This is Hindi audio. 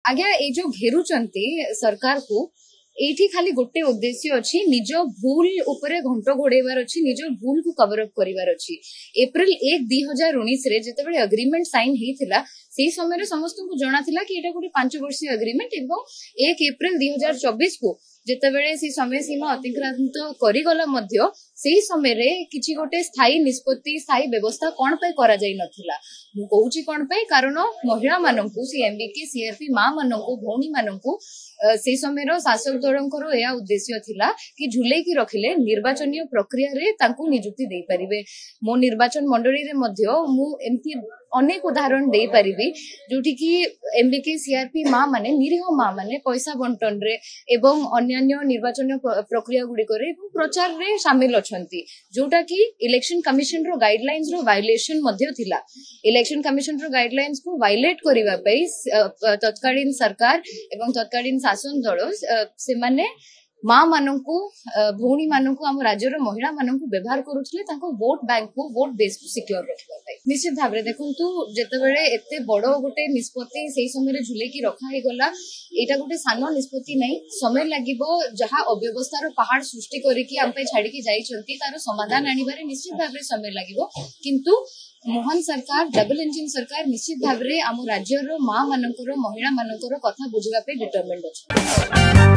आज्ञा ये जो घेरुचंती सरकार को एठी खाली गोटे उद्देश्य अच्छी निज भूल उपरे घंट घोड़ेबार अच्छी निज भूल को कवर अप करिवार अच्छी। एप्रिल 1 2019 रे जेतेबेले एग्रीमेंट साइन हेतिला से समय समस्त को जଣା थिला कि एटा गोटे 5 वर्षीय एग्रीमेंट एवं 1 एप्रिल 2024 को जेतेबेले से समय सीमा अतिक्रांत करिगला मध्य से समय रे किछि गोटे स्थायी निष्पत्ति स्थायी व्यवस्था कोन पे करा जाई नथिला। मु कहूची कोन पे कारण महिला माननकु सी एमबीके सीआरपी मां माननकु भौणी माननकु से समय शासक दलंकर यह उद्देश्य थिला कि झुले की रखिले निर्वाचन प्रक्रिया रे तांकु नियुक्ति दे परिबे। मो निर्वाचन मंडली रे मध्य मु एमती अनेक उदाहरण दे परिबी जोठी कि एमबीके सीआरपी मां माने निरीह मां माने पैसा बंटन रे एवं अन्य निर्वाचन प्रक्रिया गुडी करे प्रचार रे शामिल अछंती जोटा कि इलेक्शन कमिशन रो गाइडलाइंस रो वायलेशन मध्य थिला। इलेक्शन कमिशन रो गाइडलाइंस को वायलेट करिवा पई तत्कालीन सरकार एवं तत्कालीन शासन दल से माने मां माननकु भौणी माननकु हम राज्यर महिला माननकु व्यवहार करूथले ताको वोट बैंक को वोट बेस को सिक्योर रखिबा पई। निश्चित भाबरे देखंतु जेतेबेले एते बडो गोटे निष्पत्ति सेही समय रे झुले की रखा हे गला एटा गोटे सानो निष्पत्ति नै समय लागिबो जहा अव्यवस्था रो पहाड़ सृष्टि करी कि हम पे छाडी के जाई छंती तार समाधान आनिबारे निश्चित भाबरे समय लागिबो किंतु मोहन सरकार डबल इंजिन सरकार निश्चित भाबरे हम राज्यर मां माननकर महिला माननकर कथा बुझिबा पे डिटरमाइंड अछि।